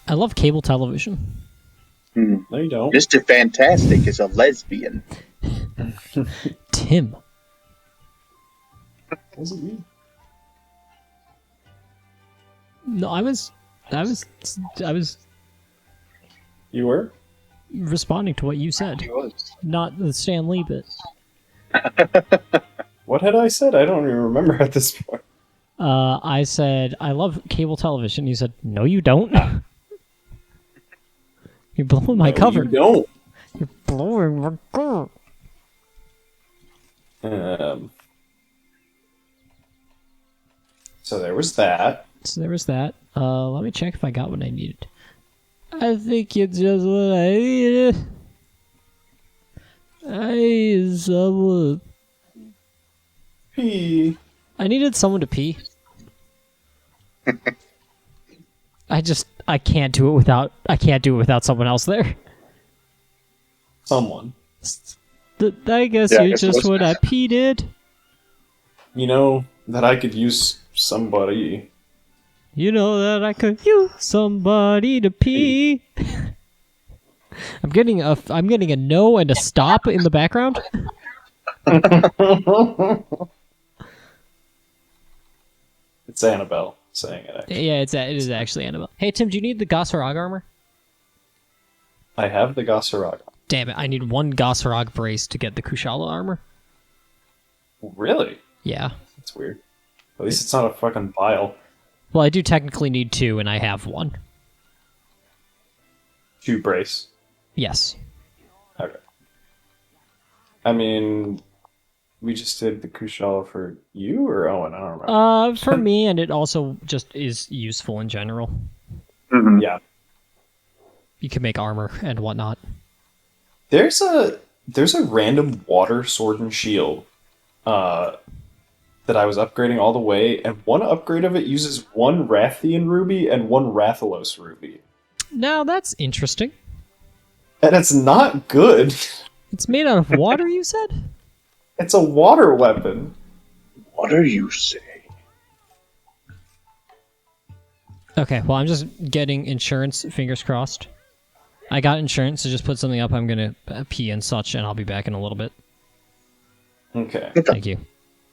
I love cable television. No, you don't. Mr. Fantastic is a lesbian. Tim. What does it mean? No, I was You were? responding to what you said, He was. not the Stan Lee bit. What had I said? I don't even remember at this point. I said, I love cable television. You said, no, you don't. You're blowing my cover. You don't. You're blowing my cover. So there was that. So there was that. Let me check if I got what I needed. I think it's just what I needed. I needed someone. Pee. I needed someone to pee. I can't do it without someone else there. Someone. I guess Yeah, I you're guess it just was. what I peed. You know that I could use somebody. You know that I could use somebody to pee. I'm getting a no and a stop in the background. It's Annabelle saying it, actually. Yeah, it is actually Annabelle. Hey Tim, do you need the Gosarog armor? I have the Gosaraga. Damn it, I need one Gosarog brace to get the Kushala armor. Really? Yeah. That's weird. At least it's not a fucking vial. Well, I do technically need two, and I have one. 2 brace. Yes. Okay. I mean, we just did the Kushala for you or Owen? I don't remember. For me, and it also just is useful in general. Mm-hmm. Yeah. You can make armor and whatnot. There's a random water sword and shield that I was upgrading all the way, and one upgrade of it uses 1 Rathian ruby and 1 Rathalos ruby. Now that's interesting. And it's not good. It's made out of water, you said? It's a water weapon. What are you saying? Okay, well, I'm just getting insurance, fingers crossed. I got insurance, so just put something up. I'm gonna pee and such, and I'll be back in a little bit. Okay. Thank you.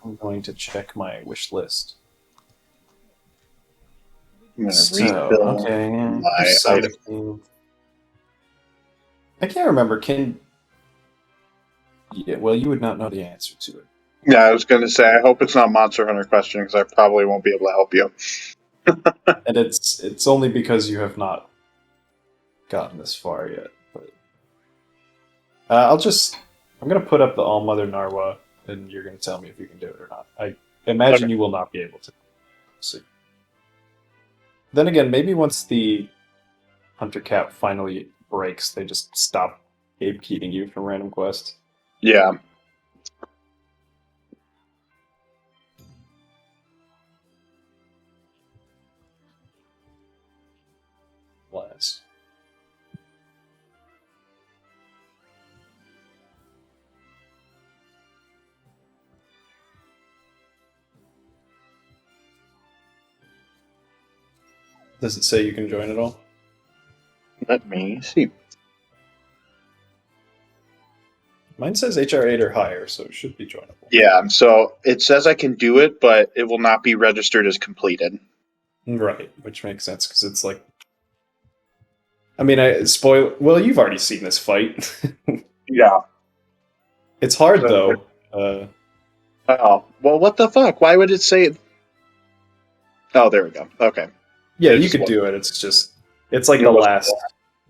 I'm going to check my wish list. I'm gonna So, refill okay. my item. I can't remember. Yeah, well, you would not know the answer to it. Yeah, I was gonna say, I hope it's not Monster Hunter question, because I probably won't be able to help you. And it's only because you have not gotten this far yet. But I'm gonna put up the All Mother Narwa, and you're gonna tell me if you can do it or not. I imagine Okay. you will not be able to. See. Then again, maybe once the Hunter Cap finally breaks, they just stop gatekeeping you from random quests. Yeah. Last. Does it say you can join at all? Let me see. Mine says HR8 or higher, so it should be joinable. Yeah, so it says I can do it, but it will not be registered as completed. Right, which makes sense because it's like. I mean, well, you've already seen this fight. Yeah. It's hard though. Oh, well, what the fuck? Why would it say it? Oh, there we go. Okay. Yeah, It you just could do it. It's like It the wasn't last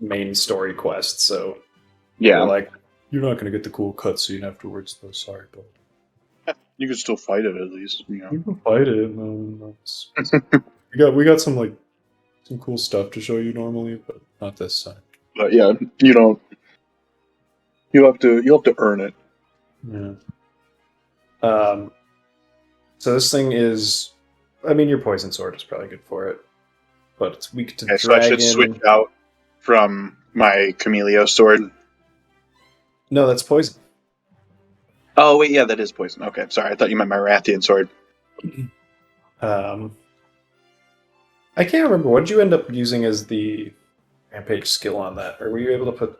main story quest. So Yeah. they're like, you're not gonna get the cool cutscene afterwards, though. Sorry, but You can still fight it at least, you know. you can fight it. We got some cool stuff to show you normally, but not this time. But yeah, you don't. You have to earn it. Yeah. So this thing is, I mean, your poison sword is probably good for it, but it's weak to Okay, so I dragon. should switch out from my Camellia sword. No, that's poison. Oh wait, yeah, that is poison. Okay, sorry, I thought you meant my Rathian sword. I can't remember what did you end up using as the rampage skill on that. Or were you able to put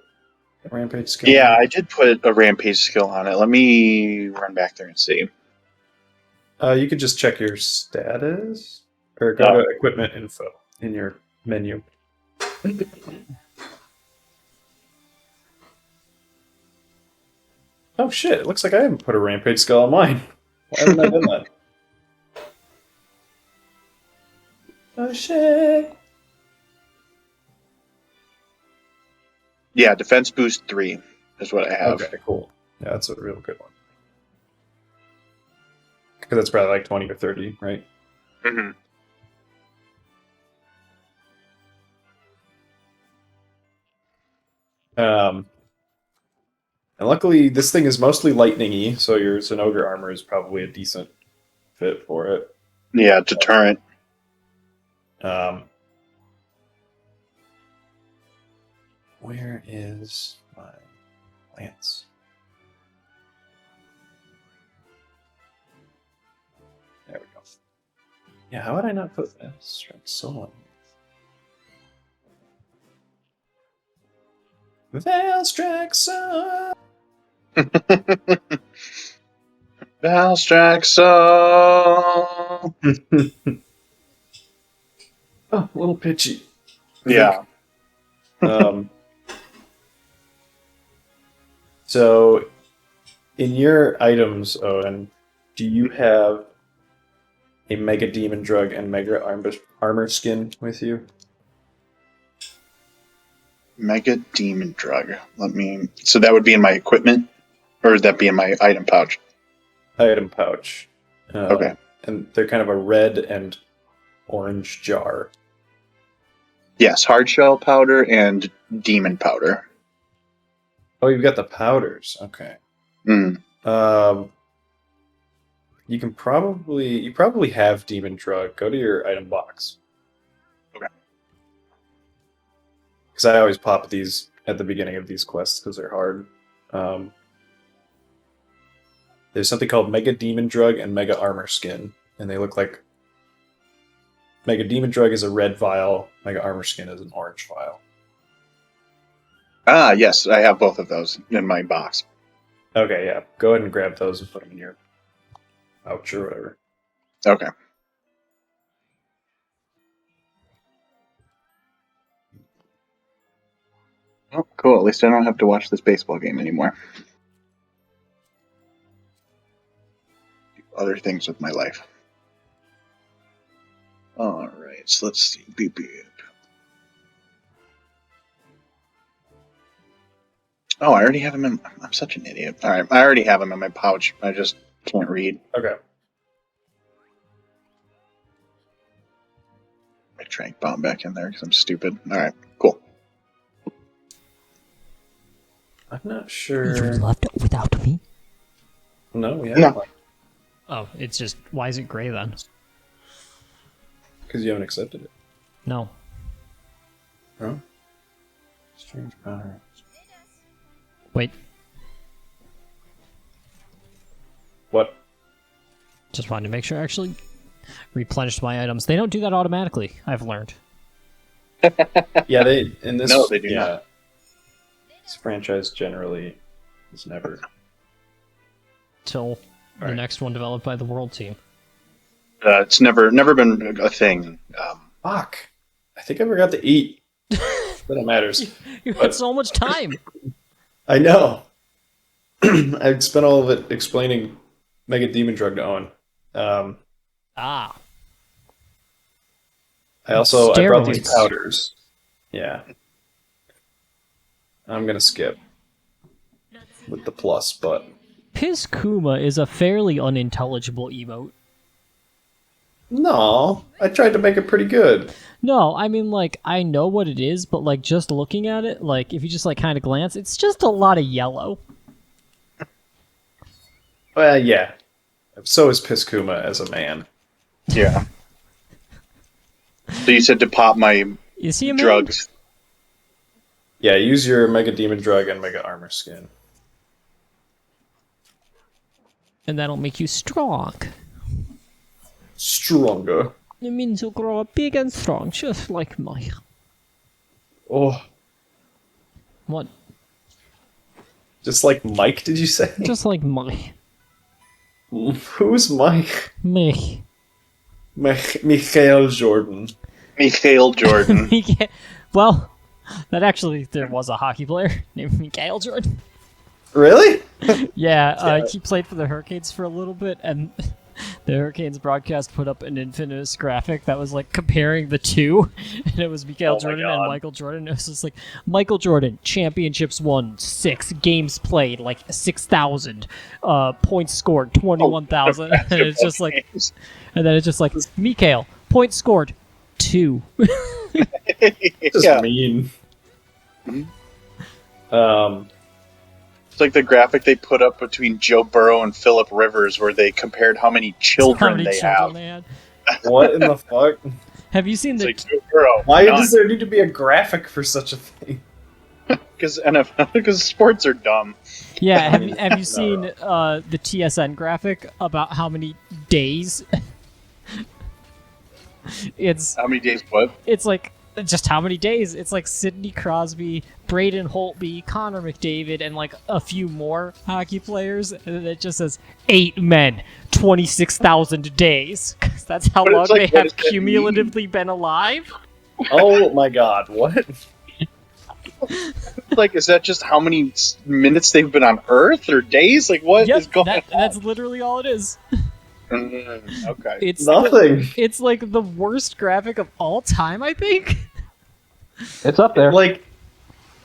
a rampage skill Yeah, on I did put a rampage skill on it. Let me run back there and see. it? You could just check your status. Or go Oh. to equipment info in your menu. Oh shit, it looks like I haven't put a rampage skill on mine. Why haven't I done that? Oh shit. Yeah, defense boost 3 is what I have. Okay, cool. Yeah, that's a real good one. Because that's probably like 20 or 30, right? Mm-hmm. And luckily, this thing is mostly lightning-y, so your Zinogre armor is probably a decent fit for it. Yeah, deterrent. Where is my lance? There we go. Yeah, how would I not put that strike soul on here? Valstrax Soul! Valstrax. Oh, a little pitchy. Yeah. So, in your items, Owen, do you have a Mega Demon Drug and Mega Armor Skin with you? Mega Demon Drug. So that would be in my equipment? Or would that be in my item pouch? Item pouch. Okay. And they're kind of a red and orange jar. Yes, hard shell powder and demon powder. Oh, you've got the powders. Okay. Mm. You probably have Demon Drug. Go to your item box. Okay. Because I always pop these at the beginning of these quests because they're hard. There's something called Mega Demon Drug and Mega Armor Skin, and they look like Mega Demon Drug is a red vial, Mega Armor Skin is an orange vial. Ah, yes, I have both of those in my box. Okay, yeah. Go ahead and grab those and put them in your pouch or whatever. Okay. Oh, cool. At least I don't have to watch this baseball game anymore. Do other things with my life. All right, so let's see. Beep, beep. Oh, I already have him in. I'm such an idiot. All right, I already have him in my pouch. I just can't read. Okay. I trank bomb back in there because I'm stupid. All right, cool. I'm not You sure. left without me? No, we No. haven't. Oh, it's just, why is it gray then? Because you haven't accepted it. No. Huh? Strange power. Wait, What? just wanted to make sure I actually replenished my items. They don't do that automatically, I've learned. Yeah, they in this. No, they do yeah, not. This franchise generally is never. Till the Right. next one developed by the World Team. It's never been a thing. Fuck! I think I forgot to eat. That matters. You had But- so much time! I know. I spent all of it explaining Mega Demon Drug to Owen. Ah. I brought these Steroids. powders. Yeah. I'm gonna skip with the plus button. Piss Kuma is a fairly unintelligible emote. No, I tried to make it pretty good. No, I mean, like, I know what it is, but, like, just looking at it, like, if you just, like, kind of glance, it's just a lot of yellow. Well, yeah. So is Piskuma as a man. Yeah. So you said to pop my Is he a man? drugs. Yeah, use your Mega Demon Drug and Mega Armor Skin. And that'll make you strong. Stronger. It means you'll grow up big and strong, just like me. Oh, What? just like Mike, did you say? Just like my Who's Mike? me. Michael Jordan. Mikhail Jordan. Well, there was a hockey player named Mikhail Jordan. Really? Yeah, he played for the Hurricanes for a little bit, and the Hurricanes broadcast put up an infamous graphic that was like comparing the two, and it was Mikhail Oh my Jordan God. and Michael Jordan. It was just like Michael Jordan, championships won 6, games played like 6,000, points scored 21,000, and it's just like, and then it's just like Mikhail, points scored 2. Just Yeah. mean. It's like the graphic they put up between Joe Burrow and Philip Rivers, where they compared how many children How many they children have. they had. What in the fuck? Have you seen It's the? like Joe Burrow. Why does there need to be a graphic for such a thing? Because sports are dumb. Yeah, have you seen the TSN graphic about how many days? It's How many days? What? it's like just how many days? It's like Sidney Crosby, Braden Holtby, Connor McDavid, and like a few more hockey players, and it just says 8 men, 26,000 days. 'Cause that's how But long it's like, they what have does that cumulatively been alive. Oh my god, what? Like, is that just how many minutes they've been on Earth or days? Like, what is Yep, going on? that's literally all it is. Okay. It's Nothing. It's like the worst graphic of all time, I think. It's up there. Like,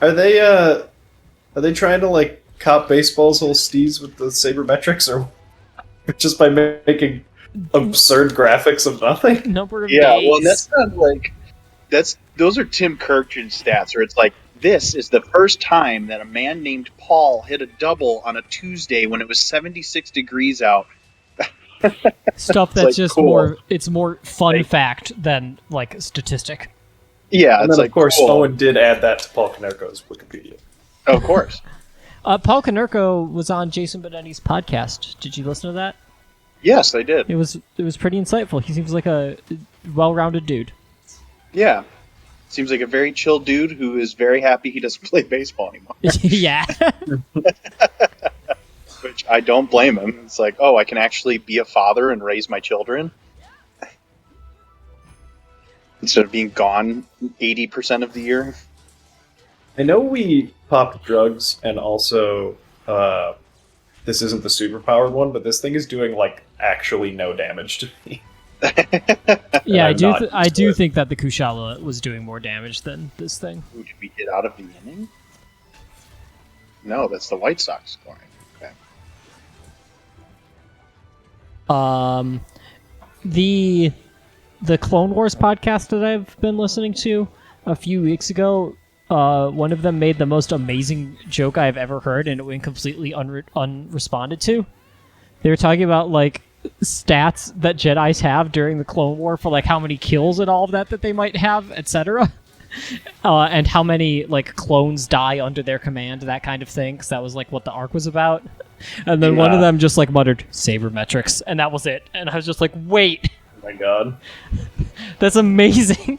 are they trying to like cop baseball's whole steez with the sabermetrics, or just by making absurd graphics of nothing? Number of Yeah, days. well, that's not like those are Tim Kirchin stats, where it's like this is the first time that a man named Paul hit a double on a Tuesday when it was 76 degrees out. Stuff that's like, just cool. more. It's more fun Like- fact than like statistic. Yeah, And it's then like of course cool. someone did add that to Paul Konerko's Wikipedia. Of course. Paul Konerko was on Jason Benetti's podcast. Did you listen to that? Yes, I did. It was pretty insightful. He seems like a well-rounded dude. Yeah. Seems like a very chill dude who is very happy he doesn't play baseball anymore. Yeah. Which I don't blame him. It's like, oh, I can actually be a father and raise my children instead of being gone 80% of the year. I know we popped drugs, and also this isn't the superpowered one, but this thing is doing like actually no damage to me. Yeah, I'm not I used to do it. think that the Kushala was doing more damage than this thing. Ooh, did we get out of the inning? No, that's the White Sox scoring. Okay. The Clone Wars podcast that I've been listening to a few weeks ago, one of them made the most amazing joke I've ever heard, and it went completely unresponded to. They were talking about like stats that Jedis have during the Clone War for like how many kills and all of that they might have, etc. And how many like clones die under their command, that kind of thing, because that was like what the arc was about. And then one of them just like muttered sabermetrics, and that was it. And I was just like, wait, Oh my god. that's amazing.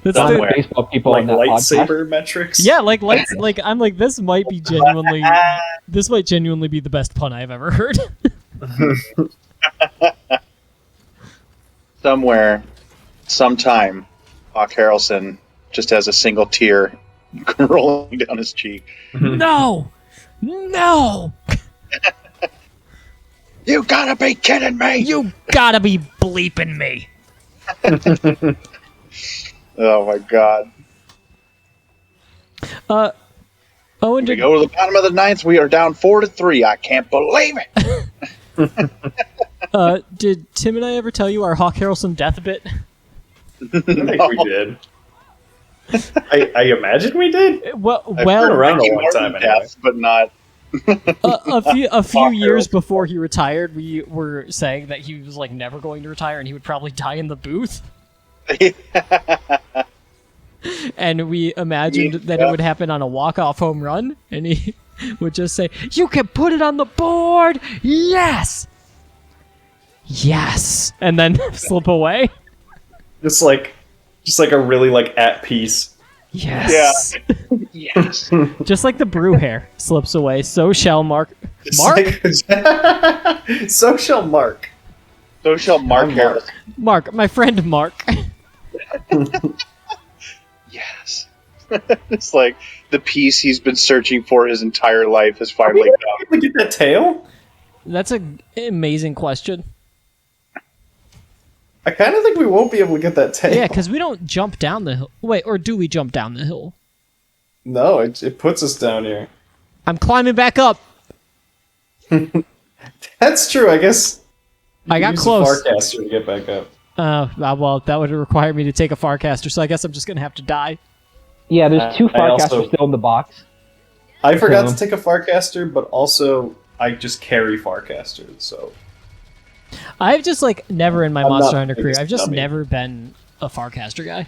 That's Some Somewhere. baseball people Like on that podcast. lightsaber metrics? yeah, like lights. Like I'm like this might genuinely be the best pun I've ever heard. Somewhere, sometime, Hawk Harrelson just has a single tear rolling down his cheek. No. You gotta be kidding me! You gotta be bleeping me. Oh my god. Oh, and We did, go to the bottom of the ninth. We are down 4-3. I can't believe it. did Tim and I ever tell you our Hawk Harrelson death bit? I think we did. I imagine we did. Well, I've been around a Ricky long time Morton anyway. death, but not. a few Hawk years Harrelson. before he retired, we were saying that he was like never going to retire and he would probably die in the booth. And we imagined that it would happen on a walk-off home run, and he would just say, "You can put it on the board, yes, and then slip away. Just like a really like at peace Yes. Yes. Just like the brew hair slips away, so shall Mark. It's Mark? like- so shall Mark. So shall Mark I'm Harris. Mark, my friend Mark. Yes. It's like the piece he's been searching for his entire life has finally come. Able to get that tail? That's an amazing question. I kind of think we won't be able to get that tail. Yeah, because we don't jump down the hill. Wait, or do we jump down the hill? No, it puts us down here. I'm climbing back up. That's true. I guess. I got use close. The Farcaster to get back up. Well, that would require me to take a Farcaster, so I guess I'm just gonna have to die. Yeah, there's two I Farcasters also- still in the box. I forgot So- to take a Farcaster, but also I just carry Farcaster, so I've just never in my I'm Monster not Hunter the career. biggest I've just dummy. never been a Farcaster guy.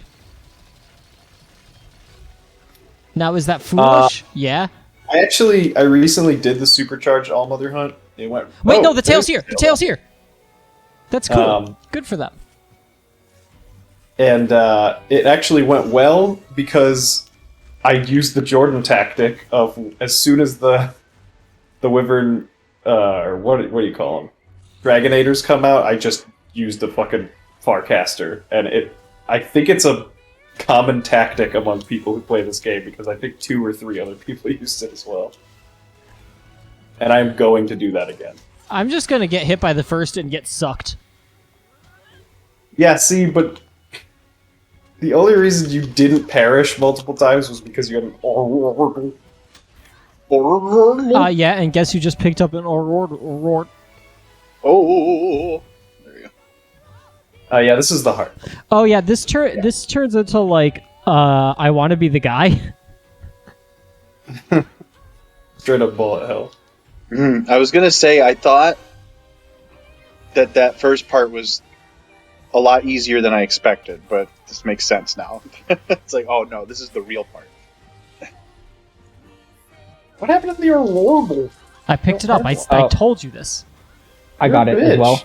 Now, is that foolish? Yeah. I recently did the supercharged All Mother Hunt. It went. Wait, oh, no, the tail's there's here. The tail's here. That's cool. Good for them. And it actually went well because I used the Jordan tactic of as soon as the Wyvern or what do you call them, Dragonators come out, I just used the fucking Farcaster, and I think it's a common tactic among people who play this game because I think 2 or 3 other people used it as well. And I'm going to do that again. I'm just gonna get hit by the first and get sucked. Yeah, see, but the only reason you didn't perish multiple times was because you had an Yeah, and guess who just picked up an Aurora? Oh, there you go. yeah, this is the heart. Oh yeah, this turns into I want to be the guy. Straight up bullet hell. I was gonna say I thought that first part was a lot easier than I expected, but this makes sense now. It's like, oh no, this is the real part. What happened to the Aurora? I picked it up. I Oh. told you this. I got it as well.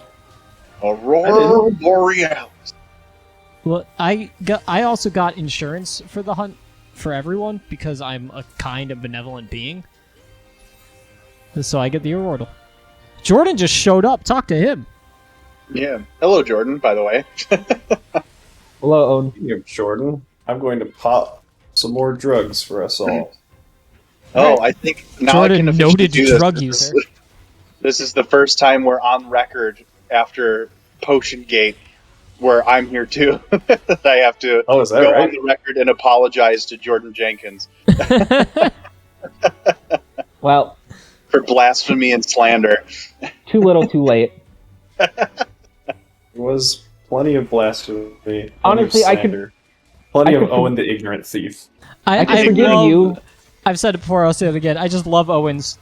Aurora Borealis. Well, I also got insurance for the hunt for everyone because I'm a kind of benevolent being. So I get the Aurora. Jordan just showed up. Talk to him. Yeah. Hello, Jordan, by the way. Hello, Owen. Speaking of Jordan, I'm going to pop some more drugs for us all. Oh, I think now Jordan, I can officially noted do this. drug This is- user. This is the first time we're on record after Potion Gate where I'm here too. I have to Oh, is that go right? on the record and apologize to Jordan Jenkins Well, for blasphemy and slander. too little, too late. There was plenty of blasphemy. plenty of Honestly, I could- slander, plenty I of could- Owen the ignorant thief. I can I forgive love- you. I've said it before. I'll say it again. I just love Owens.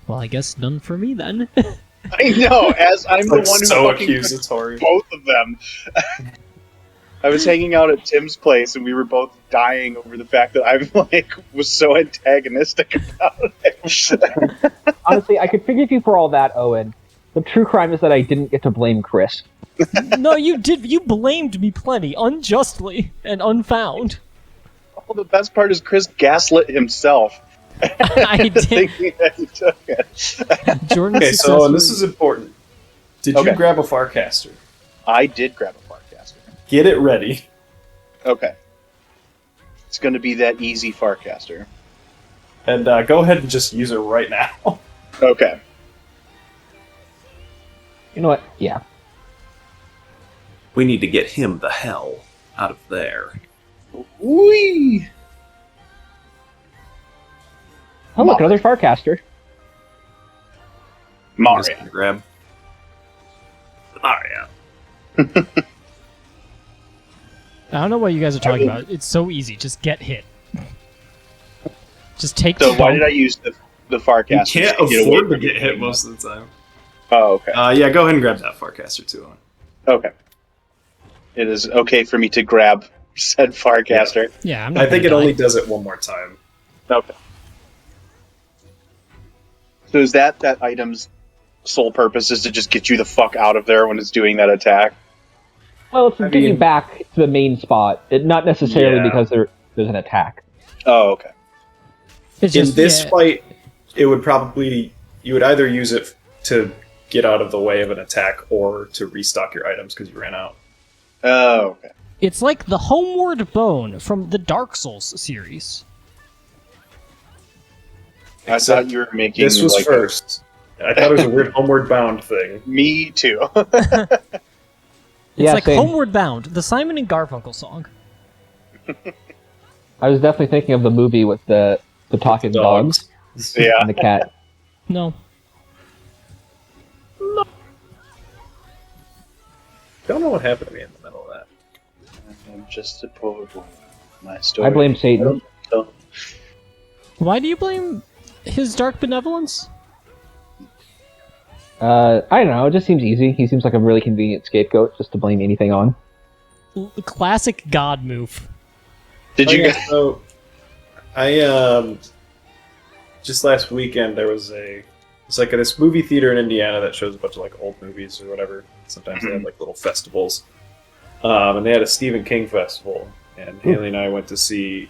Well, I guess none for me then. I know, as I'm the Like, one who so fucking took accusatory. both of them. I was hanging out at Tim's place and we were both dying over the fact that I was so antagonistic about it. Honestly, I could forgive you for all that, Owen. The true crime is that I didn't get to blame Chris. No, you did. You blamed me plenty, unjustly and unfound. Well, the best part is Chris gaslit himself. I did. Thinking that he took it. Jordan Okay, so and this is important. Did Okay. you grab a Farcaster? I did grab a Farcaster. Get it ready. Okay. It's going to be that easy Farcaster. And go ahead and just use it right now. Okay. You know what? Yeah. We need to get him the hell out of there. Whee! Oh, look, another Farcaster. I'm just Mario. gonna grab Mario. I don't know what you guys are talking about. It's so easy. Just get hit. Just take So the why bump. did I use the You Farcaster? can't to get away afford to from get hit it? most of the time. Oh, okay. Yeah, go ahead and grab that Farcaster too. Owen. Okay. It is okay for me to grab said Farcaster. Yeah, I'm not. I think gonna it die. only does it one more time. Okay. So is that item's sole purpose is to just get you the fuck out of there when it's doing that attack? Well, it's to I get you mean- back to the main spot. Not necessarily Yeah. because there's an attack. Oh, okay. It's In just, this yeah, fight, it would probably you would either use it to get out of the way of an attack or to restock your items because you ran out. Oh, okay. it's like the Homeward Bone from the Dark Souls series. I thought you were making This was like first. I thought it was a weird Homeward Bound thing. Me too. It's Yeah, like same. Homeward Bound, the Simon and Garfunkel song. I was definitely thinking of the movie with the talking dogs Yeah. and the cat. No. Don't know what happened to me in the middle of that. I'm just a poor boy. My story. I blame Satan. Why do you blame his dark benevolence? I don't know. It just seems easy. He seems like a really convenient scapegoat just to blame anything on. Classic God move. Did you guys? So, I just last weekend there was it's like this movie theater in Indiana that shows a bunch of like old movies or whatever. Sometimes they have like little festivals, and they had a Stephen King festival. And Haley and I went to see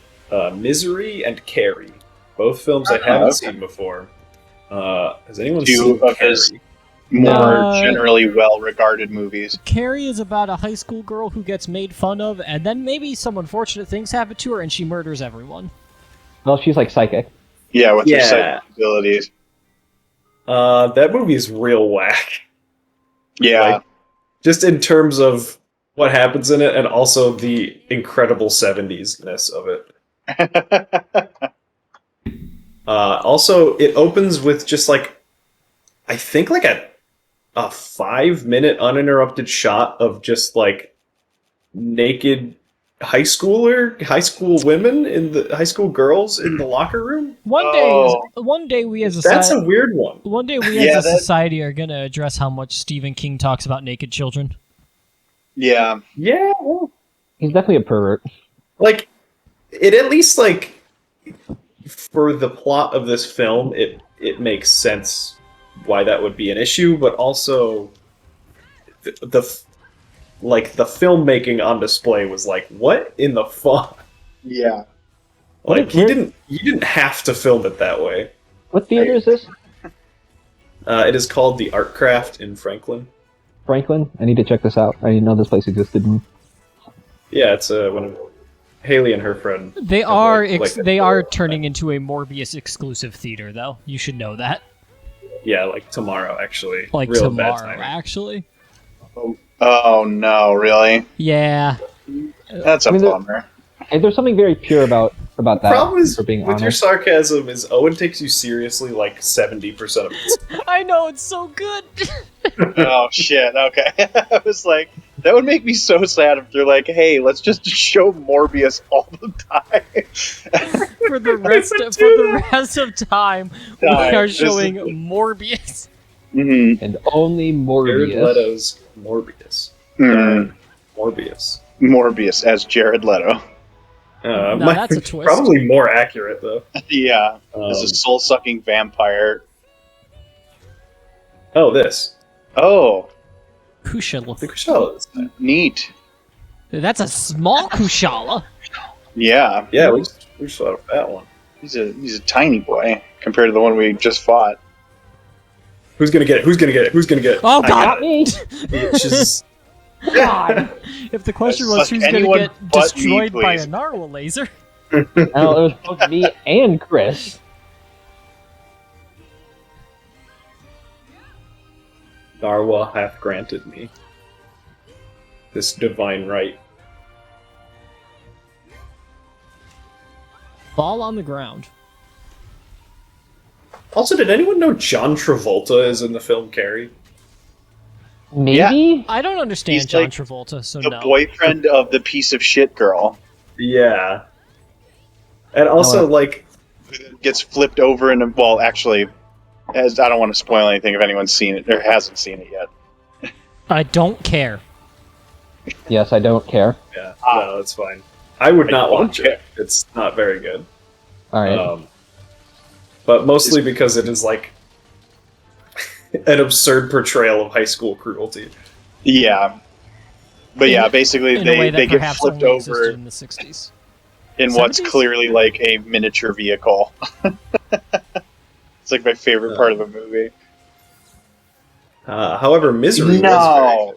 Misery and Carrie, both films I haven't seen before. Has anyone Two seen of Carrie? his more No. generally well-regarded movies. Carrie is about a high school girl who gets made fun of, and then maybe some unfortunate things happen to her, and she murders everyone. Well, she's like psychic. Yeah, with her Yeah. psychic abilities. That movie is real whack. Yeah. Like, just in terms of what happens in it, and also the incredible 70s-ness of it. Also, it opens with just like, I think like a 5-minute uninterrupted shot of just like naked high school women high school girls in the locker room. One day we as a That's society, a weird one. one day we Yeah, as a that- society are gonna address how much Stephen King talks about naked children. Yeah. Yeah, well, He's definitely a pervert. like it at least like for the plot of this film, it makes sense why that would be an issue, but also the filmmaking on display was like, what in the fuck? Yeah. Like you didn't have to film it that way. What theater is this? It is called the Art Craft in Franklin. Franklin? I need to check this out. I didn't know this place existed. Yeah, it's one of Haley and her friend. They have, are like, they are turning into a Morbius exclusive theater, though. You should know that. Yeah, like tomorrow actually. Like Real bad tomorrow, timing. actually. Oh no, really? Yeah. That's a I mean, bummer. And there's something very pure about that. The problem is for being with your honest. sarcasm is Owen takes you seriously like 70% of it. I know, it's so good. Oh shit. Okay. I was like, that would make me so sad if they're like, hey, let's just show Morbius all the time. for the rest of time, we are showing Morbius. Mm-hmm. And only Jared Morbius. Leto's Morbius. Mm. Morbius. Morbius as Jared Leto. No, might that's a be twist. Probably more accurate though. Yeah. As a soul-sucking vampire. Oh, this. Oh, Kushala. The Kushala is that. neat. That's a small Kushala. Yeah. Yeah, we just thought of that one. He's a tiny boy compared to the one we just fought. Who's gonna get it? Who's gonna get it? Who's gonna get it? Oh, I God. got Me! it. She's- God! If the question Suck was who's going to anyone get but me, destroyed by please. a narwhal laser, Well, it was both me and Chris. Narwa hath granted me this divine right. fall on the ground. Also, did anyone know John Travolta is in the film Carrie? Maybe? I don't understand He's John like Travolta, so The no. boyfriend of the piece of shit girl Yeah. And also, No, like, gets flipped over and well, actually, as I don't want to spoil anything if anyone's seen it or hasn't seen it yet. I don't care. Yes, I don't care. yeah, no, that's fine. I would not don't watch care. it. It's not very good. Alright. But mostly because it is, like, an absurd portrayal of high school cruelty. Yeah, but yeah, basically In a way they that get perhaps flipped only existed over. in the 60s. in what's 70s? clearly like a miniature vehicle. It's like my favorite part of the movie. However, Misery was very No.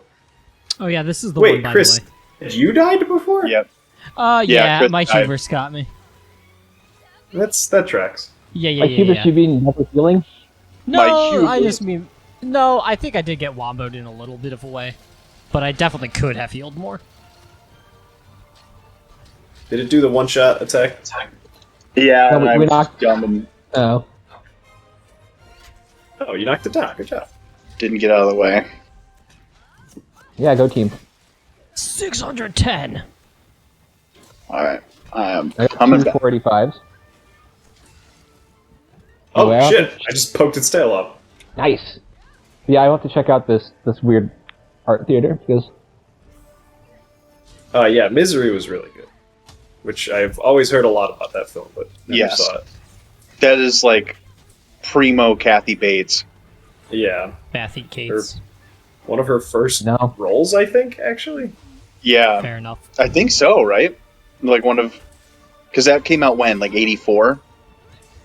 Oh yeah, this is the Wait, one by Chris, the way. had you died before? Yep. Yeah, Chris my died. hubris got me. That tracks. Like hubris, you mean never healing? No, I hubris. just mean no. I think I did get womboed in a little bit of a way, but I definitely could have healed more. Did it do the one-shot attack? Yeah, No, and we I was knocked- dumb and Oh. Oh, you knocked it down. Good job. didn't get out of the way. Yeah, go team. 610. Alright. I am I got coming two back. 485s. Oh, Well. shit. I just poked its tail up. Nice. Yeah, I want to check out this weird art theater because Yeah, Misery was really good. Which I've always heard a lot about that film, but never Yes. saw it. That is like primo Kathy Bates. Yeah. Bathy Cates. One of her first No. roles, I think, actually. Yeah, Fair enough. I think so, right? Like one of... Because that came out when? Like 84?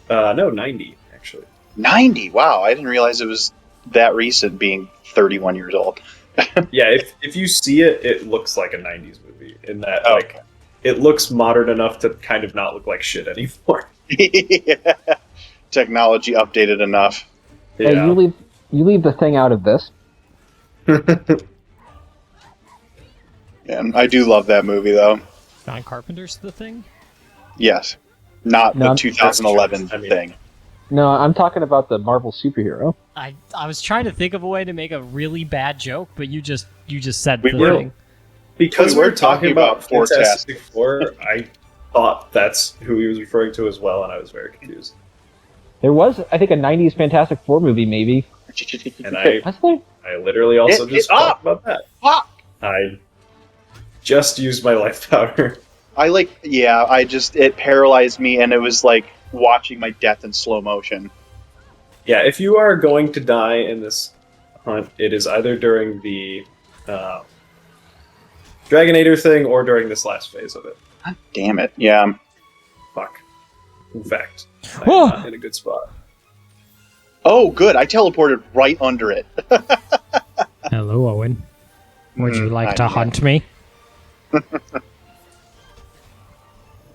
No, 90, actually. 90? Wow, I didn't realize it was that recent, being 31 years old. Yeah, if you see it, it looks like a 90s movie. In that, Oh, like, it looks modern enough to kind of not look like shit anymore. Yeah. Technology updated enough. hey, Yeah. you leave the thing out of this. And I do love that movie, though. John Carpenter's The Thing. Yes. Not No, the 2011 that's true. I mean- thing. No, I'm talking about the Marvel superhero. I was trying to think of a way to make a really bad joke, but you just said We the were- thing. Because We were we're talking about Fantastic. Fantastic Four, I thought that's who he was referring to as well, and I was very confused. There was, I think, a 90s Fantastic Four movie, maybe. And I Was there? literally also It- just it up! talked about that. Fuck! I just used my life powder. It paralyzed me, and it was like watching my death in slow motion. Yeah, if you are going to die in this hunt, it is either during the Dragonator thing or during this last phase of it. God damn it. Yeah. Fuck. In fact, Oh. I'm not in a good spot. Oh, good. I teleported right under it. Hello, Owen. Would you like to I- hunt me?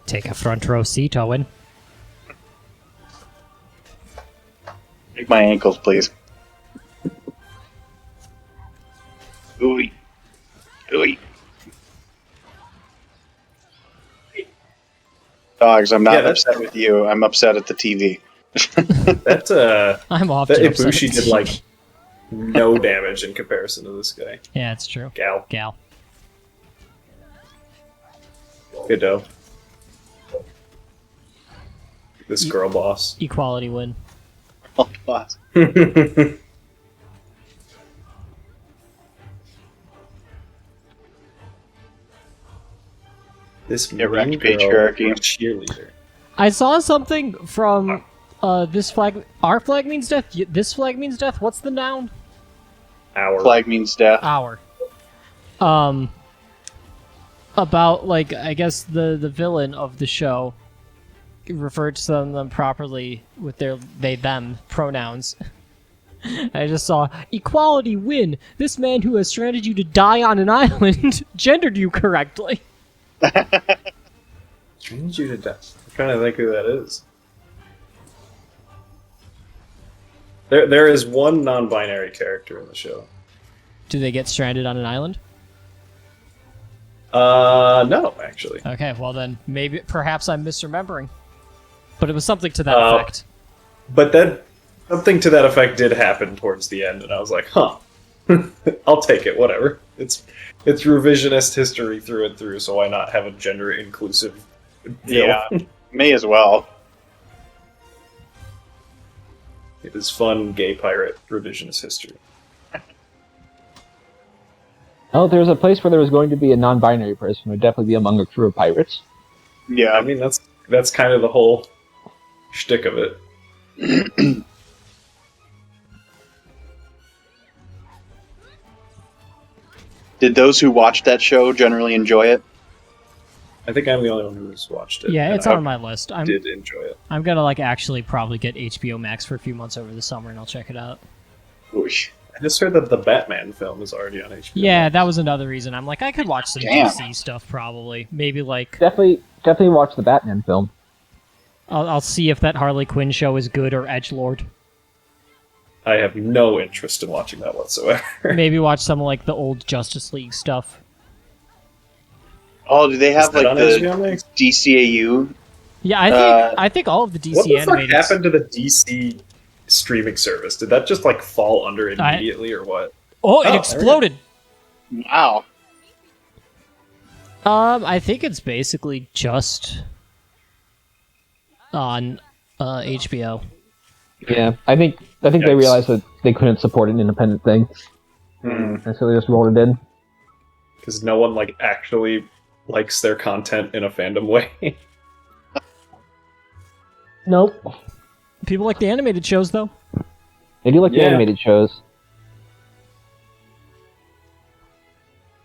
Take a front row seat, Owen. Take my ankles, please. Ooey. Ooey. Dogs, I'm not Yeah, that's- upset with you. I'm upset at the TV. That I'm off that to upset Ibushi at did the like TV. no damage in comparison to this guy. Yeah, it's true. Gal. Gal. Good dough. This girl boss. Equality win. Oh, boss. This Erect mean girl patriarchy. cheerleader. I saw something from this flag. Our flag means death. This flag means death. What's the noun? Our Flag means death. Our. About like I guess the villain of the show referred to them properly with their they them pronouns. I just saw equality win. This man who has stranded you to die on an island gendered you correctly. Strange you to death. I'm trying to think who that is. There is one non-binary character in the show. Do they get stranded on an island? No, actually. Okay, well then maybe perhaps I'm misremembering. But it was something to that Uh, effect. But that something to that effect did happen towards the end, and I was like, huh. I'll take it, whatever. It's revisionist history through and through, so why not have a gender inclusive deal? Yeah. May as well. It is fun gay pirate revisionist history. Oh, there's a place where there was going to be a non-binary person who would definitely be among a crew of pirates. Yeah. I mean that's kind of the whole shtick of it. Did those who watched that show generally enjoy it? I think I'm the only one who's watched it. Yeah, and it's I on my list. did enjoy it. I'm gonna like actually probably get HBO Max for a few months over the summer, and I'll check it out. Oosh. I just heard that the Batman film is already on HBO. Yeah, that was another reason. I'm like, I could watch some Damn. DC stuff probably. Maybe like Definitely watch the Batman film. I'll see if that Harley Quinn show is good or edgelord. I have no interest in watching that whatsoever. Maybe watch some like the old Justice League stuff. Oh, do they have Is that like on the HBO Max? DCAU? Yeah, I think all of the DC What the fuck animated. happened to the DC streaming service? Did that just like fall under it immediately, or what? Oh, it there we go. exploded. Wow. I think it's basically just on HBO. Yeah, I think they Yikes. realized that they couldn't support an independent thing, and so they just rolled it in. Because no one like actually likes their content in a fandom way. Nope. People like the animated shows though. They do like the Yeah. animated shows.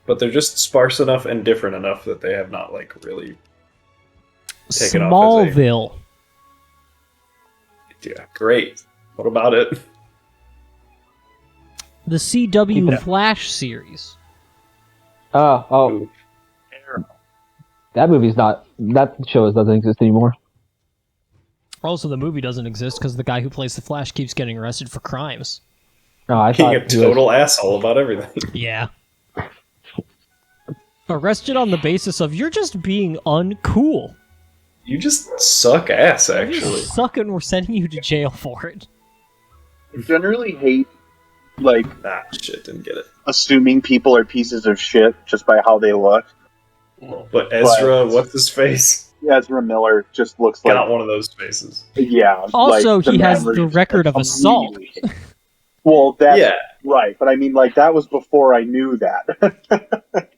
But they're just sparse enough and different enough that they have not like really taken off as a... Smallville. Yeah, great. What about it? The CW Yeah. Flash series. Oh, Ooh. that movie's not. That show doesn't exist anymore. Also, the movie doesn't exist because the guy who plays the Flash keeps getting arrested for crimes. No, I Being thought a he was- total asshole about everything. Yeah. Arrested on the basis of you're just being uncool. You just suck ass, You actually. suck and we're sending you to jail for it. I generally hate like Ah, shit, didn't get it. assuming people are pieces of shit just by how they look. But Ezra, what's his face? Ezra Miller just looks like Got one of those faces. yeah. Also, like, the he has memory the is record of assault. immediately- Well, that's Yeah. right, but I mean, like that was before I knew that.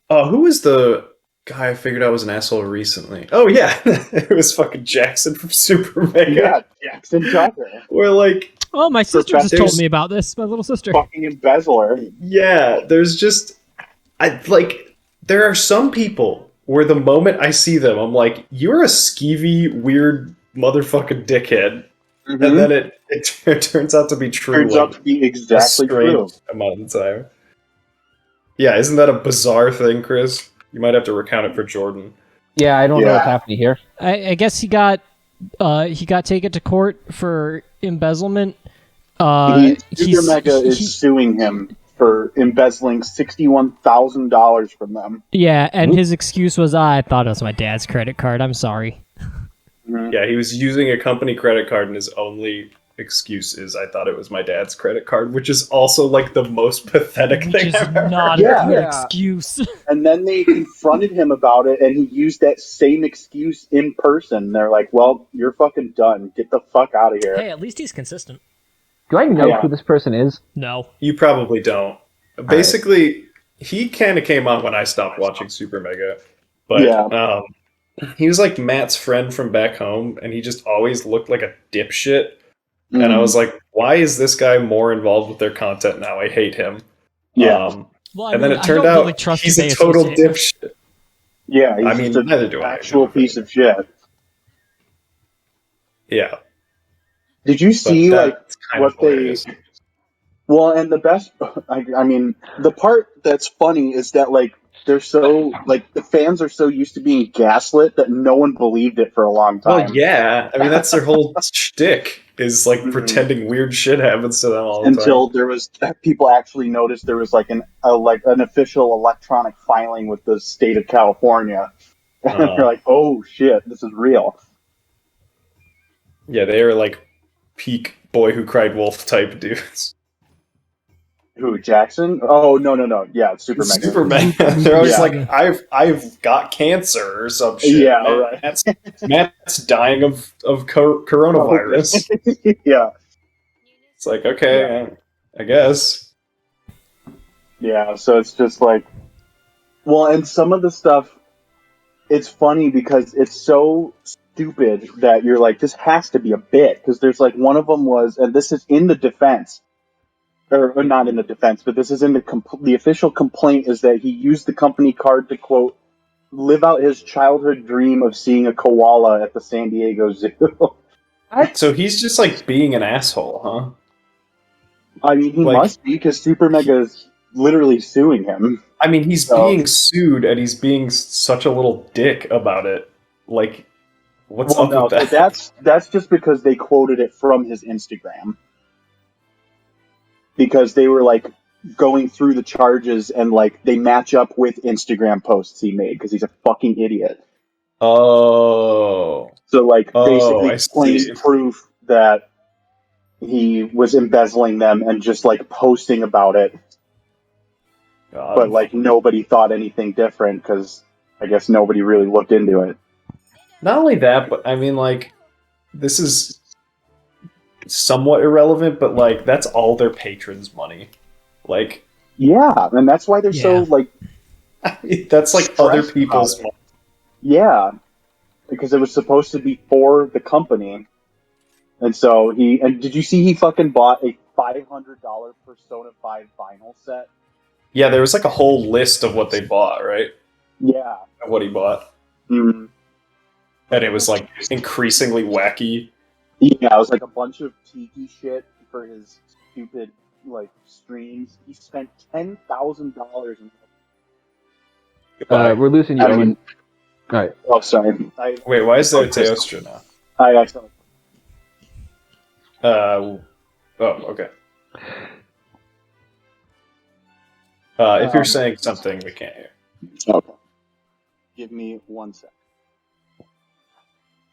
Oh, who was the guy I figured out was an asshole recently? Oh, yeah. It was fucking Jackson from Super Mega. yeah, Jackson Tucker, Where, like, Oh, my sister just told Professors- me about this. My little sister. fucking embezzler. yeah, there's just... there are some people where the moment I see them, I'm like, you're a skeevy, weird motherfucking dickhead. Mhm. And then it turns out to be true. Turns like, out to be a exactly true. strange amount of time. Yeah, isn't that a bizarre thing, Chris? You might have to recount it for Jordan. Yeah, I don't know Yeah. what's happening here. I guess he got taken to court for embezzlement. Super Mega is suing him for embezzling $61,000 from them. Yeah, and his excuse was, I thought it was my dad's credit card. I'm sorry. Yeah, he was using a company credit card, and his only excuse is, I thought it was my dad's credit card, which is also, like, the most pathetic Which thing is I've ever not Yeah. a good Yeah. excuse. And then they confronted him about it, and he used that same excuse in person. They're like, well, you're fucking done. Get the fuck out of here. Hey, at least he's consistent. Do I know Yeah. who this person is? No. You probably don't. Basically, he kind of came on when I stopped watching Super Mega. But Yeah. he was like Matt's friend from back home, and he just always looked like a dipshit. And I Mhm. was like, why is this guy more involved with their content now? I hate him. Yeah. Well, And then it I turned don't out really trust he's who a they total associate with. dipshit. Yeah, he's I mean, just neither do an I. actual piece of shit. Yeah. Did you see, like, that's kind what of hilarious. Well, and the best, I mean, the part that's funny is that, like, they're so, like, the fans are so used to being gaslit that no one believed it for a long time. Well, yeah. I mean, that's their whole shtick, is, like, Mhm. pretending weird shit happens to them all the Until there was, people actually noticed there was, like, an official electronic filing with the state of California. And Uh-huh. they're like, oh, shit, this is real. time. Yeah, they are, like, peak Boy Who Cried Wolf type dudes. Who, Jackson? Oh, no. Yeah, it's Super Mega. Super Mega. They're always Yeah. like, I've got cancer or some shit. Yeah, Man, right. Matt's dying of coronavirus. Yeah. It's like, okay, I guess. Yeah, so it's just like, well, and some of the stuff, it's funny because it's so stupid that you're like, this has to be a bit. Because there's like, one of them was, and this is in the defense, or not in the defense, but this is in the official complaint, is that he used the company card to, quote, live out his childhood dream of seeing a koala at the San Diego Zoo. So he's just like being an asshole, huh? I mean, he Like- must be because Super Mega is literally suing him. I mean, he's So- being sued and he's being such a little dick about it. Like, what's Well, up no, with that? so that's just because they quoted it from his Instagram. Because they were like going through the charges and like they match up with Instagram posts he made because he's a fucking idiot. Oh. So like Oh, basically I see. claimed proof that he was embezzling them and just like posting about it, God. but like nobody thought anything different because I guess nobody really looked into it. Not only that, but I mean, like, this is somewhat irrelevant, but like, that's all their patrons' money. Like, Yeah, and that's why they're so Yeah. like that's like other Stressed people's about it. money. yeah, because it was supposed to be for the company. And so did you see he fucking bought a $500 Persona 5 vinyl set? Yeah, there was like a whole list of what they bought, right? Yeah. Of what he bought. Mm. And it was like increasingly wacky. Yeah, it was like a bunch of tiki shit for his stupid like streams. He spent $10,000 in We're losing you, I mean- Owen. All right. Oh, sorry. Wait, why is there a Teostra now? I accidentally. Oh, okay. If you're saying something, we can't hear. Okay. Give me 1 sec.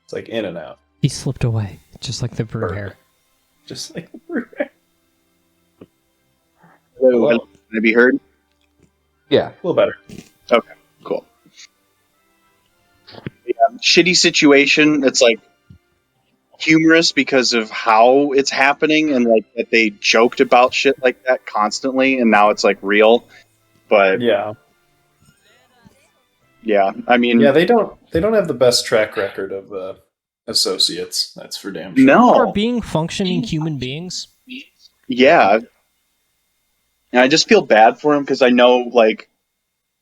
It's like in and out. He slipped away, just like the brew hair. Just like Hello. Hello. Can I be heard? Yeah. a little better. Okay, cool. Yeah, shitty situation. It's like humorous because of how it's happening and like that they joked about shit like that constantly and now it's like real. But Yeah. yeah, I mean Yeah, they don't have the best track record of associates. That's for damn sure. For no. being functioning human beings. Yeah. And I just feel bad for him because I know like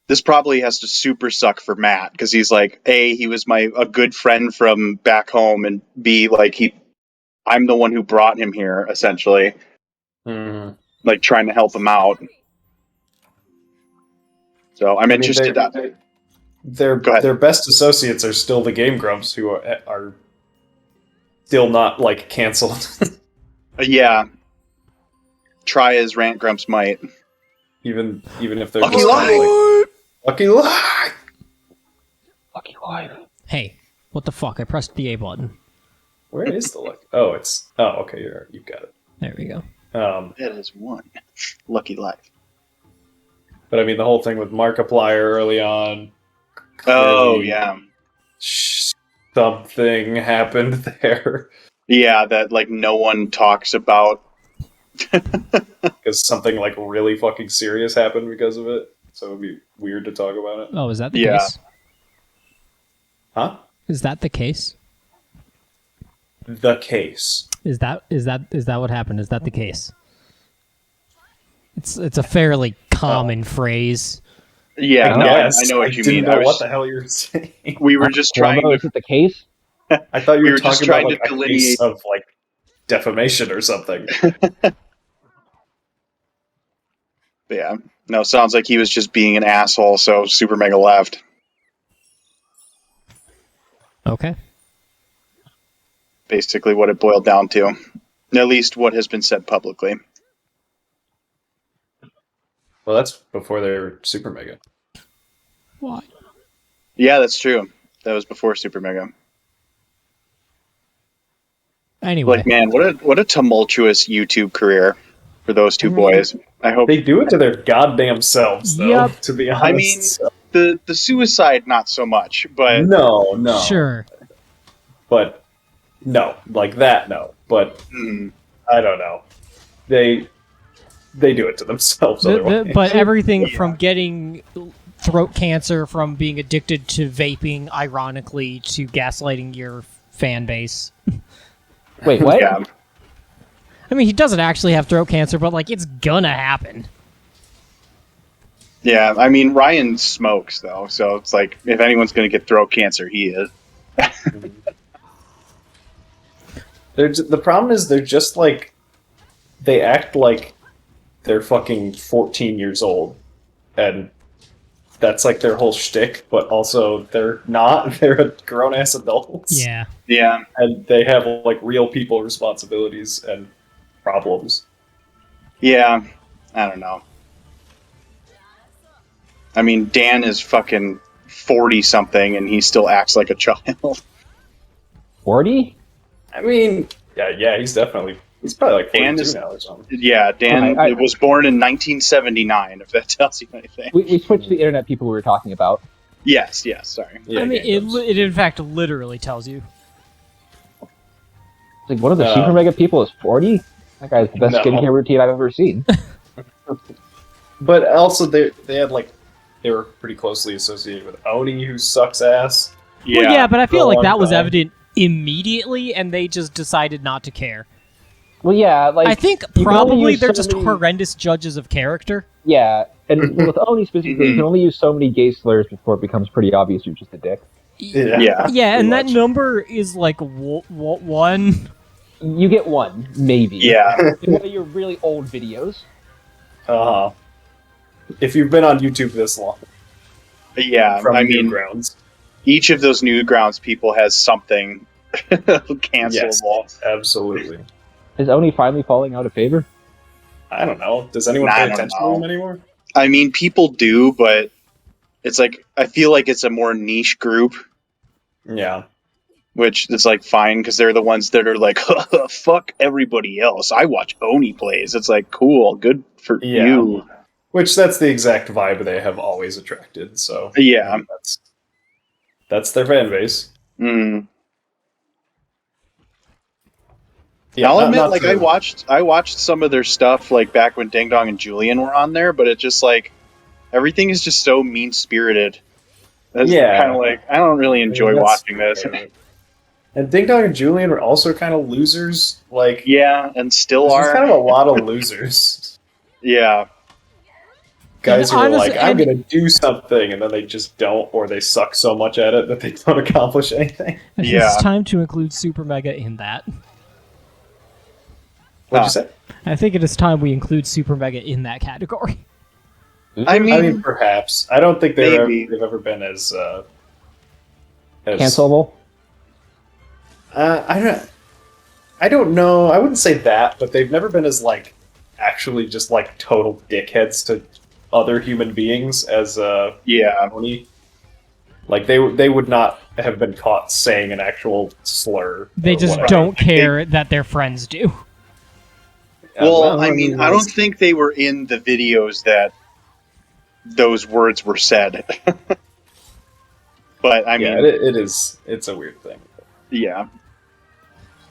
this probably has to super suck for Matt because he's like, A, he was a good friend from back home, and B, like I'm the one who brought him here, essentially. Mhm. Like trying to help him out. So I'm interested. Their Go ahead. their best associates are still the Game Grumps, who are still not like canceled. Yeah. Try as Rant Grumps might. even if they're Lucky just kind of Lie! Lucky Lie. Lucky life. Hey, what the fuck? I pressed the A button. Where is the luck? Oh, it's okay. You've got it. There we go. That is one. Lucky Life. But I mean, the whole thing with Markiplier early on. Oh, clearly yeah. Something happened there Yeah, that like no one talks about. because something like really fucking serious happened because of it. So it'd be weird to talk about it. Oh, is that the Yeah. case? Huh? Is that the case? The case. Is that what happened? Is that the case? It's a fairly common phrase. Yeah, no, Yes, I know what you didn't mean. know I what was, the hell you were saying. we were just trying Is to. it the case? I thought you We were were just talking trying about like to a case delineate- of like defamation or something. Yeah. No, sounds like he was just being an asshole, so Super Mega left. Okay. Basically what it boiled down to. At least what has been said publicly. Well, that's before they were Super Mega. Why? Yeah, that's true. That was before Super Mega. Anyway, Like, man, what a tumultuous YouTube career for those two I mean- boys. I hope They do it to their goddamn selves, though. Yep. To be honest. I mean, the suicide not so much, but no. sure. But no, like that, no. But I don't know. They do it to themselves. Otherwise. But everything from getting throat cancer, from being addicted to vaping, ironically, to gaslighting your fan base. Wait, what? yeah. I mean, he doesn't actually have throat cancer, but like it's gonna happen. Yeah, I mean Ryan smokes though, so it's like if anyone's gonna get throat cancer, he is. The problem is they're just like they act like they're fucking 14 years old, and that's like their whole shtick. But also they're not; they're grown ass adults. Yeah. Yeah, And they have like real people responsibilities and problems. yeah. I don't know. I mean, Dan is fucking 40 something, and he still acts like a child. 40? I mean, yeah, he's probably like 42 Dan is- now or something. Yeah, Dan I- was born in 1979. If that tells you anything. We switched the internet people we were talking about. Yes. Sorry. Yeah, I mean, Dan does. it in fact literally tells you. It's like, one of the super mega people is 40? That guy's the best No. skincare routine I've ever seen. But also they had like they were pretty closely associated with Oni, who sucks ass. Yeah. Well, yeah, but I for a feel like long that was time. evident immediately, and they just decided not to care. Well, yeah, like... I think you can only probably use they're so just many- horrendous judges of character. Yeah, and with Oni specifically, you can only use so many gay slurs before it becomes pretty obvious you're just a dick. Yeah. Yeah, and pretty that much. number is like one. You get one, maybe. Yeah. In one of your really old videos. Uh-huh. If you've been on YouTube this long, Yeah. from I mean, Newgrounds. each of those Newgrounds people has something cancelable. Absolutely. Is Oni finally falling out of favor? I don't know. Does anyone I pay don't attention know. to him anymore? I mean, people do, but it's like I feel like it's a more niche group, Yeah. which is like fine because they're the ones that are like, fuck everybody else. I watch Oni plays. It's like cool, good for Yeah. you. Which that's the exact vibe they have always attracted. So Yeah. that's their fan base. Mm. Yeah, I'll not- admit, not like to- I watched some of their stuff like back when Ding Dong and Julian were on there, but it just like everything is just so mean spirited. Yeah. kind of like I don't really enjoy that's watching this. fair. And Ding Dong and Julian were also kind of losers. Like, Yeah, and still there's are. kind of a lot of losers. Yeah, Guys who are honestly- like, I'm and- going to do something, and then they just don't, or they suck so much at it that they don't accomplish anything. I think Yeah. It's time to include Super Mega in that. What'd Ah. you say? I think it is time we include Super Mega in that category. I mean, I mean, perhaps. I don't think they've Maybe. ever been as Cancelable? I don't know. I wouldn't say that, but they've never been as like actually just like total dickheads to other human beings as yeah, Oni. Like they would not have been caught saying an actual slur. They or just whatever. don't care that their friends do. Well, I mean, I don't think they were in the videos that those words were said. But I mean, Yeah, it is. It's a weird thing. yeah.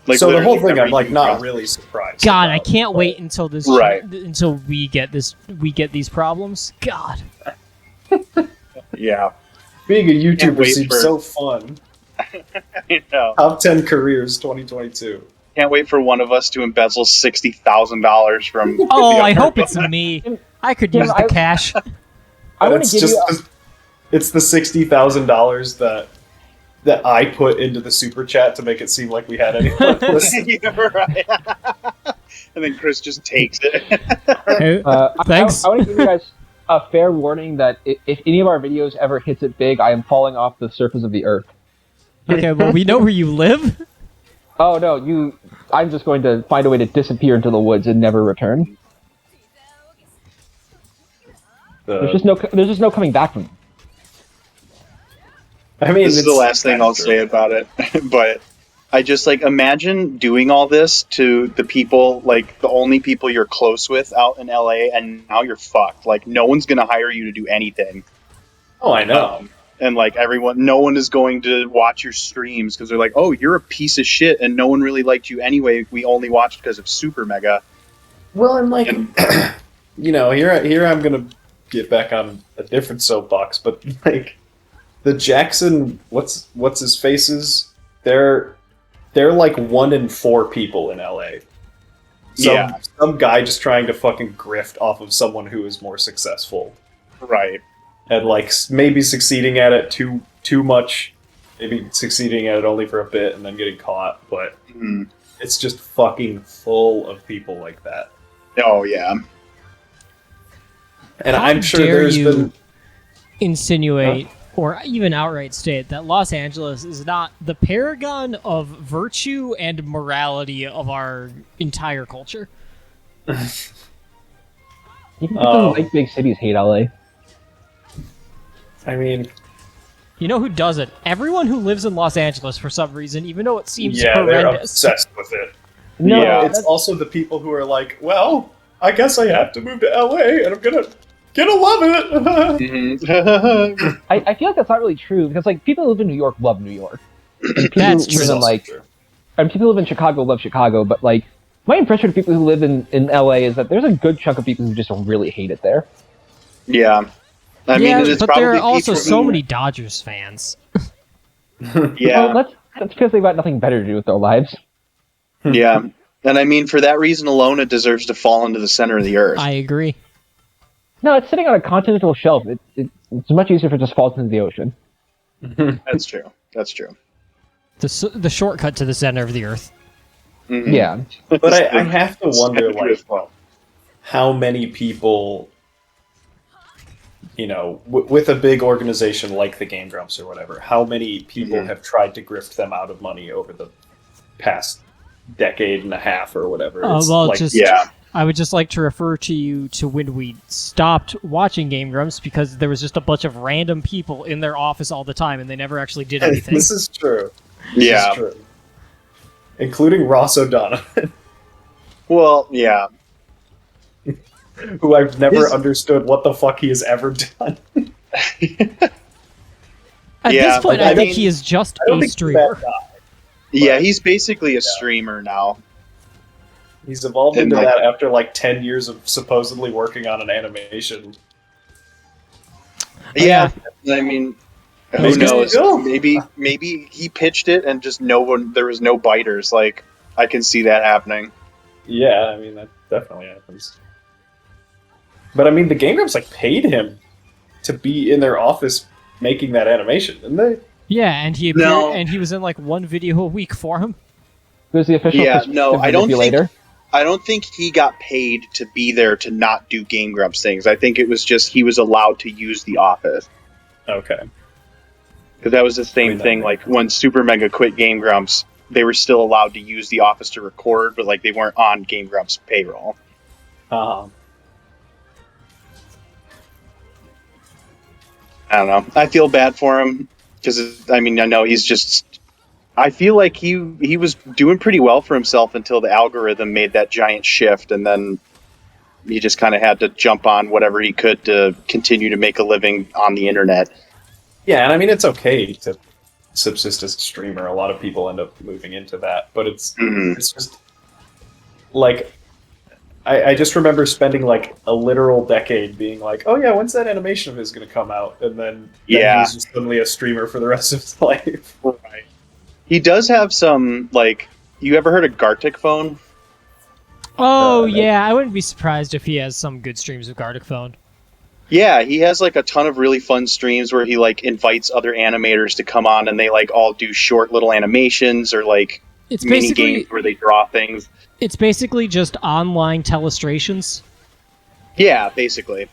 Like, So the whole literally thing, I'm like everything not from- really surprised. God, I about, can't but- wait until this Right. until we get these problems. God. Yeah, Being a YouTuber wait seems for- so fun. I know. Top 10 careers 2022. Can't wait for one of us to embezzle $60,000 from. Oh, the I other hope it's one. me. I could Tim, use the I- cash. I want it's to give you... just it's the $60,000 that I put into the super chat to make it seem like we had anyone listening. Yeah, right. And then Chris just takes it. Thanks. I want to give you guys a fair warning that if any of our videos ever hits it big, I am falling off the surface of the earth. Okay, well, we know where you live. Oh no, I'm just going to find a way to disappear into the woods and never return. There's just no coming back from them. I mean, This is the it's last thing kinda I'll true. say about it. But I just like imagine doing all this to the people, like the only people you're close with out in LA, and now you're fucked. Like no one's gonna hire you to do anything. Oh, I know. And like no one is going to watch your streams because they're like, oh, you're a piece of shit, and no one really liked you anyway. We only watched because of Super Mega. Well, and like, And- you know, here I'm gonna get back on a different soapbox, but like the Jackson, what's his faces? They're like 1 in 4 people in LA. Yeah. Some guy just trying to fucking grift off of someone who is more successful. Right. and like maybe succeeding at it too much, maybe succeeding at it only for a bit and then getting caught. But it's just fucking full of people like that. Oh yeah. And How I'm sure dare there's you been insinuate or even outright state that Los Angeles is not the paragon of virtue and morality of our entire culture. Even people who like big cities hate LA. I mean, You know who doesn't? Everyone who lives in Los Angeles for some reason, even though it seems yeah, they're horrendous. obsessed with it. No, Yeah. It's also the people who are like, well, I guess I have to move to LA and I'm gonna love it. I feel like that's not really true because like people who live in New York love New York. And people That's who live true. in, like, and people who live in Chicago love Chicago, but like my impression of people who live in LA is that there's a good chunk of people who just really hate it there. Yeah. I mean, it's but probably there are also people so who- many Dodgers fans. Yeah. Well, that's because they've got nothing better to do with their lives. Yeah. And I mean, for that reason alone, it deserves to fall into the center of the earth. I agree. No, it's sitting on a continental shelf. It's much easier if it just falls into the ocean. That's true. That's true. The shortcut to the center of the earth. Mhm. Yeah. But I have to wonder, It's true like, as well. how many people, you know, with a big organization like the Game Grumps or whatever, how many people have tried to grift them out of money over the past decade and a half or whatever? It's Well, like, just Yeah. I would just like to refer to you to when we stopped watching Game Grumps because there was just a bunch of random people in their office all the time and they never actually did anything. this is true. This Yeah. is true. Including Ross O'Donovan, Well, yeah. who I've never His- understood what the fuck he has ever done. At Yeah, this point, like, I I think mean, he is just I don't a think he's a streamer. bad guy. Yeah, he's basically a streamer now. He's evolved And, into like- that after like 10 years of supposedly working on an animation. Yeah. I mean, who Maybe knows? still. Maybe he pitched it and just there was no biters. Like, I can see that happening. Yeah, I mean that definitely happens. But I mean, the Game Grumps like paid him to be in their office making that animation, didn't they? Yeah, and he appeared, No. and he was in like one video a week for him. It was the official Yeah, no, I don't think- manipulator. I don't think he got paid to be there to not do Game Grumps things. I think it was just he was allowed to use the office. Okay. Because that was the same I mean, that thing. makes Like, when Super Mega quit Game Grumps, they were still allowed to use the office to record, but like they weren't on Game Grumps payroll. Um, I don't know. I feel bad for him because I mean I know he's just. I feel like he was doing pretty well for himself until the algorithm made that giant shift, and then he just kind of had to jump on whatever he could to continue to make a living on the internet. yeah, and I mean it's okay to subsist as a streamer. A lot of people end up moving into that, but it's Mhm. it's just like I just remember spending like a literal decade being like, oh yeah, when's that animation of his going to come out? And then Yeah. he was just suddenly a streamer for the rest of his life. Right. He does have some, like, you ever heard of Gartic Phone? Oh yeah, I wouldn't be surprised if he has some good streams of Gartic Phone. Yeah, he has like a ton of really fun streams where he like invites other animators to come on and they like all do short little animations or like It's mini basically games where they draw things. it's basically just online telestrations. Yeah, basically.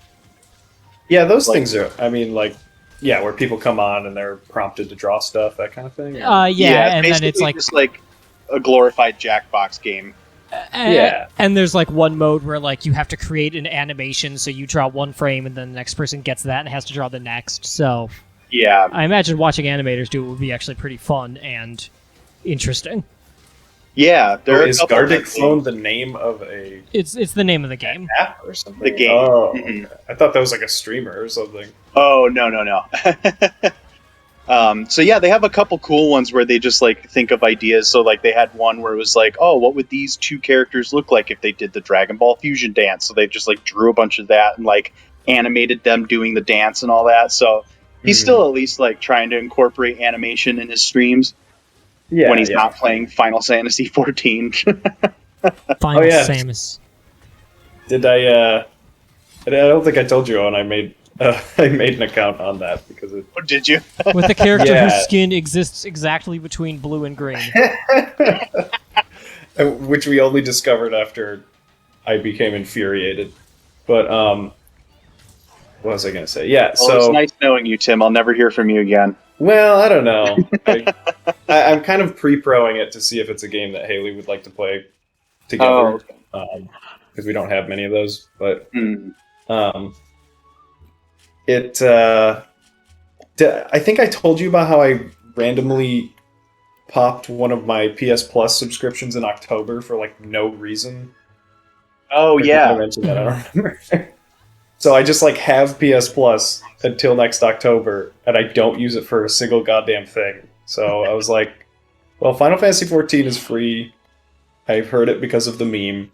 Yeah, those Like- things are. I mean, like, yeah, where people come on and they're prompted to draw stuff, that kind of thing. Yeah, and then it's basically like just like a glorified Jackbox game. Yeah. and there's like one mode where like you have to create an animation, so you draw one frame and then the next person gets that and has to draw the next. So Yeah, I imagine watching animators do it would be actually pretty fun and interesting. yeah. There are a is couple Gardic that- Phone the name of a It's the name of the game. app or something? The game. Oh, Mhm. okay. I thought that was like a streamer or something. Oh no. So yeah, they have a couple cool ones where they just like think of ideas. So like they had one where it was like, oh, what would these two characters look like if they did the Dragon Ball Fusion dance? So they just like drew a bunch of that and like animated them doing the dance and all that. So he's Mhm. still at least like trying to incorporate animation in his streams Yeah, when he's yeah. not playing Final Fantasy 14. Final yeah. Samus. Did I don't think I told you when I made I made an account on that because it. Oh, did you? With a character Yeah. whose skin exists exactly between blue and green. Which we only discovered after I became infuriated. But what was I gonna say? Yeah, Well, it was so nice knowing you, Tim. I'll never hear from you again. well, I don't know. I'm kind of pre-proing it to see if it's a game that Haley would like to play together, because we don't have many of those. But it. I think I told you about how I randomly popped one of my PS Plus subscriptions in October for like no reason. Oh, I yeah. mentioned that. I don't remember. So I just like have PS Plus until next October, and I don't use it for a single goddamn thing. So I was like, well, Final Fantasy XIV is free. I've heard it because of the meme,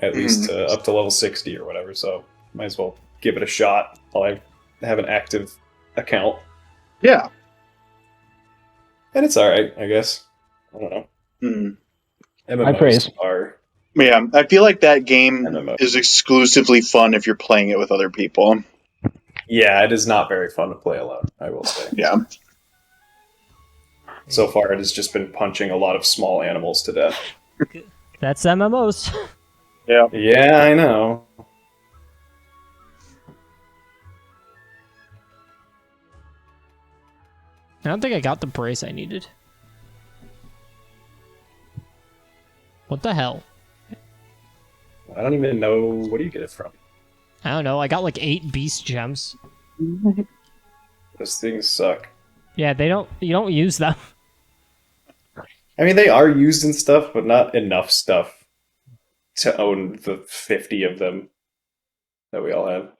at least up to level 60 or whatever, so might as well give it a shot while I have an active account. Yeah. And it's alright, I guess. I don't know. MMOs I praise. are... Yeah, I feel like that game MMO. is exclusively fun if you're playing it with other people. Yeah, it is not very fun to play alone, I will say. Yeah. So far, it has just been punching a lot of small animals to death. That's MMOs. Yeah. Yeah, I know. I don't think I got the brace I needed. What the hell? I don't even know... Where do you get it from? I don't know. I got like 8 beast gems. Those things suck. Yeah, you don't use them. I mean, they are used in stuff, but not enough stuff to own the 50 of them that we all have.